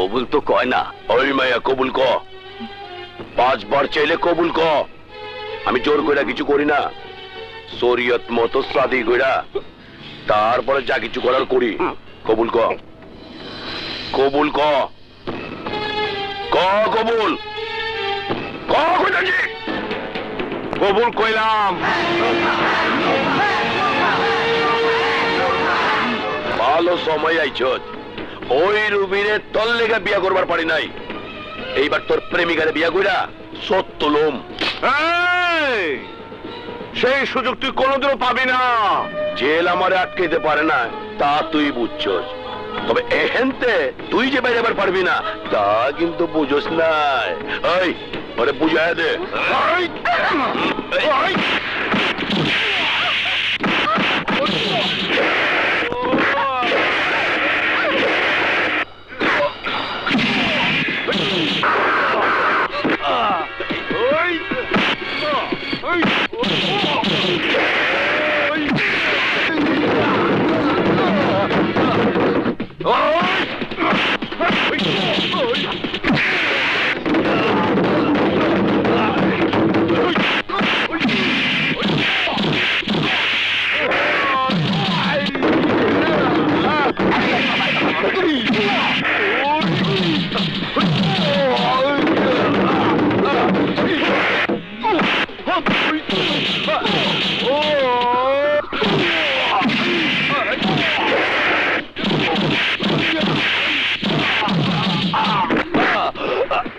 কবুল তো কয় না। ওই মায়া কবুল ক, 5 বার চাইলে কবুল ক। আমি জোর কইরা কিছু করি না, শরীয়ত মতো সাদি কইরা তারপরে যা কিছু করার করি। কবুল ক, কবুল ক, ক কবুল ক কইতাছি। কবুল কইলাম। ভালো সময় আইছত। ওই রুবিরে তোর লেগে বিয়া করবার পারি নাই, এইবার তোর প্রেমিকারে বিয়া কইরা সত্য লোম। সেই সুযোগ তুই কোনোদিনও পাবি না। জেল আমারে আটকাইতে পারে না তা তুই বুঝছস, তবে এহেনতে তুই যে বেরোবার পারবি না তা কিন্তু বুঝোস নাই। এই ওরে বুঝায় দে।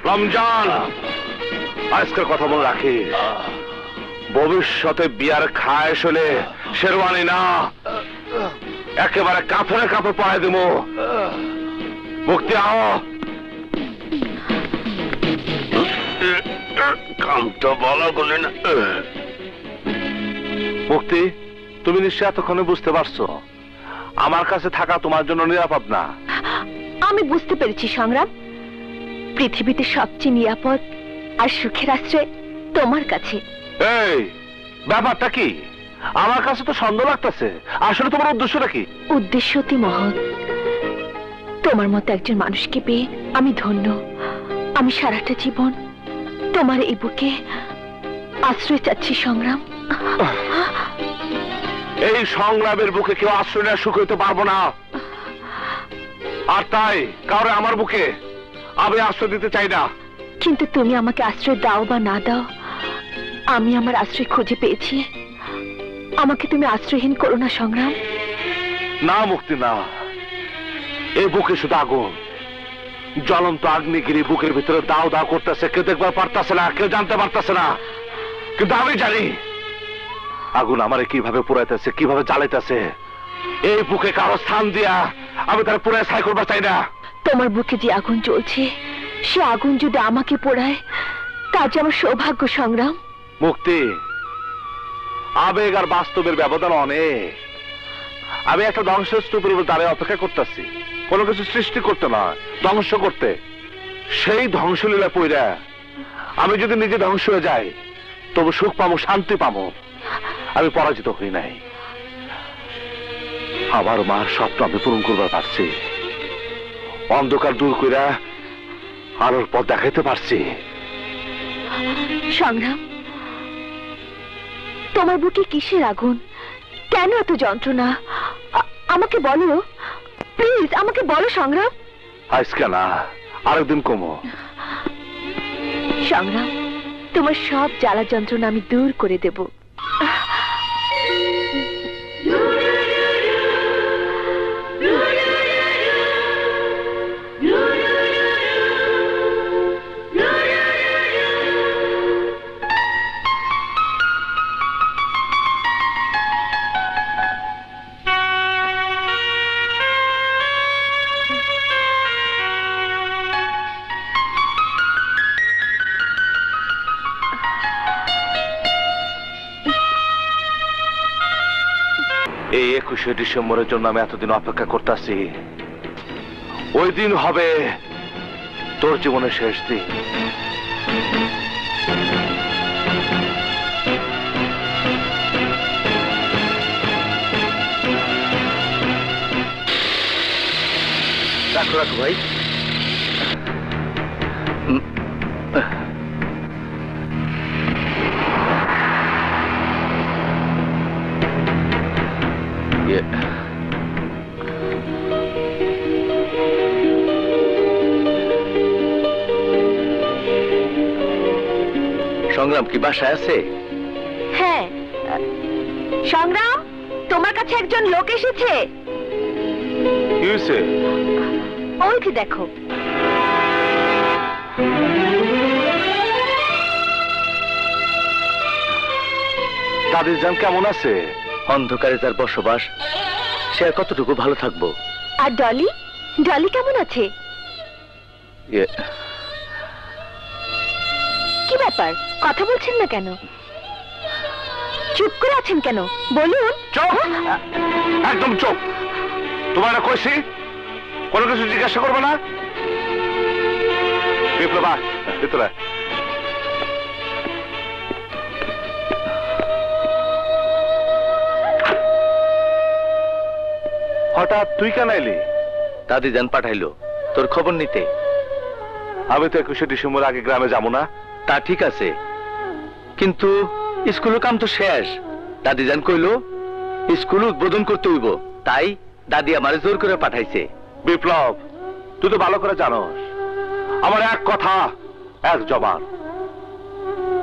রমজান, আজকের কথা মনে রাখিস, ভবিষ্যতে বিয়ার খায়স হলে শেরওয়ানি না, একেবারে কাপড়ে কাপড় পরাই দেব। মুক্তি আও। কামটা বলা করলে না। মুক্তি, তুমি নিশ্চয় এতক্ষণে বুঝতে পারছো আমার কাছে থাকা তোমার জন্য নিরাপদ না। আমি বুঝতে পেরেছি সংগ্রাম, পৃথিবীতে সবচেয়ে নিরাপদ আর সুখের আশ্রয় তোমার কাছে। এই ব্যাপারটা কি? আমার কাছে তো সন্দেহ লাগতেছে। আসলে তোমার উদ্দেশ্যটা কি? উদ্দেশ্য অতি মহৎ। তোমার মতো একজন মানুষকে পেয়ে আমি ধন্য। আমি সারাটা জীবন তোমার এই বুকে আশ্রয় চাচ্ছি সংগ্রাম। এই সংগ্রামের বুকে কেউ আশ্রয় নেওয়া সুখ হইতে পারবো না, আর তাই কাউরে আমার বুকে আমি আশ্রয় দিতে চাই না। কিন্তু তুমি আমাকে আশ্রয় দাও বা না দাও, আমি আমার আশ্রয় খুঁজে পেয়েছি। আমাকে তুমি আশ্রয়হীন করো না সংগ্রাম। না মুক্তি না, এই বুকে শুধু আগুন, জ্বলন্ত আগ্নিগিরি বুকের ভিতরে দাও দাও করতেছে। কেউ দেখবার পারতেছে না, কেউ জানতে পারতেছে না, কিন্তু আমি জানি আগুন আমারে কিভাবে পুরাইতেছে, কিভাবে জ্বালাইতেছে। এই বুকে কারো স্থান দিয়া আমি তার পুরাই ছাই করবার চাই না। তোমার বুকে যে আগুন জ্বলছে, সে আগুন যদি আমাকে পোড়ায় তা যে আমার সৌভাগ্য সংগ্রাম। মুক্তি, আবেগ আর বাস্তবের ব্যবধান অনেক। আমি একটা ধ্বংসস্তূপের উপর দাঁড়িয়ে অপেক্ষা করতেছি, কোনো কিছু সৃষ্টি করতে না, ধ্বংস করতে। সেই ধ্বংসলীলা পইরা আমি যদি নিজে ধ্বংস হয়ে যাই তবু সুখ পাবো, শান্তি পাবো। আমি পরাজিত হই নাই। আমার মার স্বপ্ন আমি পূরণ করবার পারছি, অন্ধকার দূর কইরা আলোর পথ দেখাইতে পারছি। সংগ্রাম, তোমার বুকে কিসের আগুন? কেন এত যন্ত্রণা? আমাকে বলো প্লিজ, আমাকে বলো সংগ্রাম। আজকে না, আরেকদিন কমো। সংগ্রাম, তোমার সব জ্বালা যন্ত্রণা আমি দূর করে দেব। এই 21শে ডিসেম্বরের জন্য আমি এতদিন অপেক্ষা করতেছি। ওই দিন হবে তোর জীবনের শেষ দিন। রাখো রাখো ভাই। সংগ্রাম কি বাসায় আছে? হ্যাঁ সংগ্রাম, তোমার কাছে একজন লোক এসেছে। কি হয়েছে? ওই যে দেখো। দাদির জান কেমন আছে? অন্ধকারে যার বসবাস, সে আর কতটুকু ভালো থাকবো? আর ডলি, ডলি কেমন আছে? কি ব্যাপার, কথা বলছেন না কেন? চুপ করে আছেন কেন, বলুন। চুপ, একদম চুপ। তোমার না কইছি কোনো কিছু জিজ্ঞাসা করবে না। বিপ্লবা, ভিতরে হঠাৎ তুই কেন এলি? দাদি যান পাঠাইলো তোর খবর নিতে। আমি তো 21শে ডিসেম্বর আগে গ্রামে যাবো না। তা ঠিক আছে, কিন্তু স্কুলের কাম তো শেষ। দাদি যান কইলো স্কুল উদ্বোধন করতে হইব, তাই দাদি আমারে জোর করে পাঠাইছে। বিপ্লব, তুই তো ভালো করে জানোস আমার এক কথা এক জবান।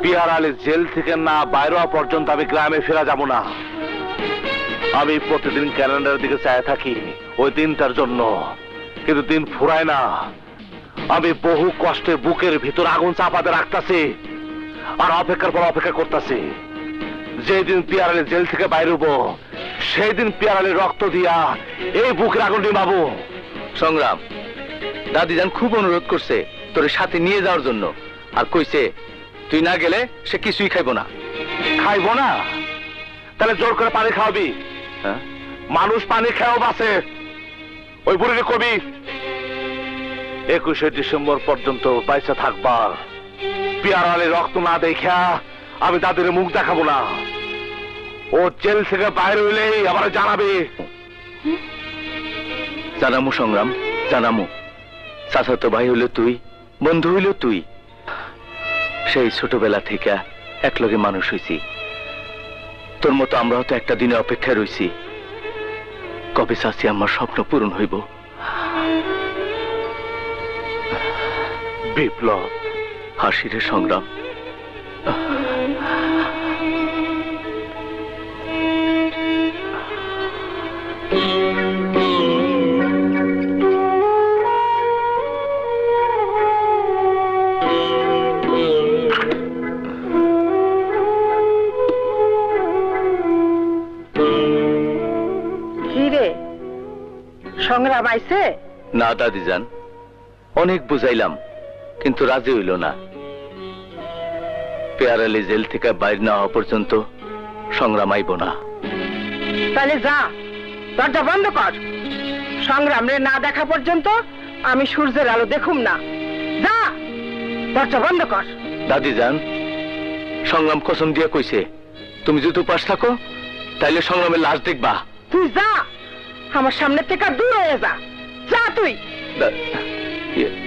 পিয়ার আলী জেল থেকে না বাইরে হওয়া পর্যন্ত আমি গ্রামে ফেরা যাব না। আমি প্রতিদিন ক্যালেন্ডারের দিকে চায় থাকি ওই দিনটার জন্য, কিন্তু দিন ফুরায় না। আমি বহু কষ্টে বুকের ভিতর আগুন চাপাতে রাখতেছি আর অপেক্ষার পর অপেক্ষা করতেছি। যেদিন পিয়ার আলী জেল থেকে বাইরে হবো সেই দিন পিয়ার আলীর রক্ত দিয়া এই বুকের আগুন নিভাবো। সংগ্রাম, দাদি যান খুব অনুরোধ করছে তোর সাথে নিয়ে যাওয়ার জন্য, আর কইছে তুই না গেলে সে কিছুই খাইব না। খাইব না? তাহলে জোর করে পানি খাওয়াবি? হ্যাঁ, মানুষ পানি খেয়েও বাঁচে। ওই বুড়িকে কবি 21শে ডিসেম্বর পর্যন্ত বাইসা থাকবা। পিয়ার আলী রক্ত না দেখা আমি দাদির মুখ দেখাবো না। ও জেল থেকে বাইরে হইলেই আমার জানাবে। জানামু সংগ্রাম, জানামু। চাচাতো ভাই হইল তুই, বন্ধু হইল তুই। সেই ছোটবেলা থেকে একলগে মানুষ হইছি। তোর মতো আমরাও তো একটা দিনে অপেক্ষায় রইছি, কবে চাচি আমার স্বপ্ন পূরণ হইব। বিপ্লব, হাসিরে সংগ্রাম। সংগ্রাম আইছে? না দাদি যান, অনেক বুঝাইলাম কিন্তু রাজি হইল না। পিয়ার আলী জেল থেকে বাইরে না হওয়া পর্যন্ত সংগ্রাম আইব না। তাহলে যা, দরজা বন্ধ কর। সংগ্রাম রে না দেখা পর্যন্ত আমি সূর্যের আলো দেখুম না। যা, দরজা বন্ধ কর। দাদি যান, সংগ্রাম কসম দিয়ে কইছে তুমি যদি উপাস থাকো তাইলে সংগ্রামের লাশ দেখবা। তুই যা, আমার সামনে থেকে দূর হয়ে যা। যা তুই। দা- ইয়ে,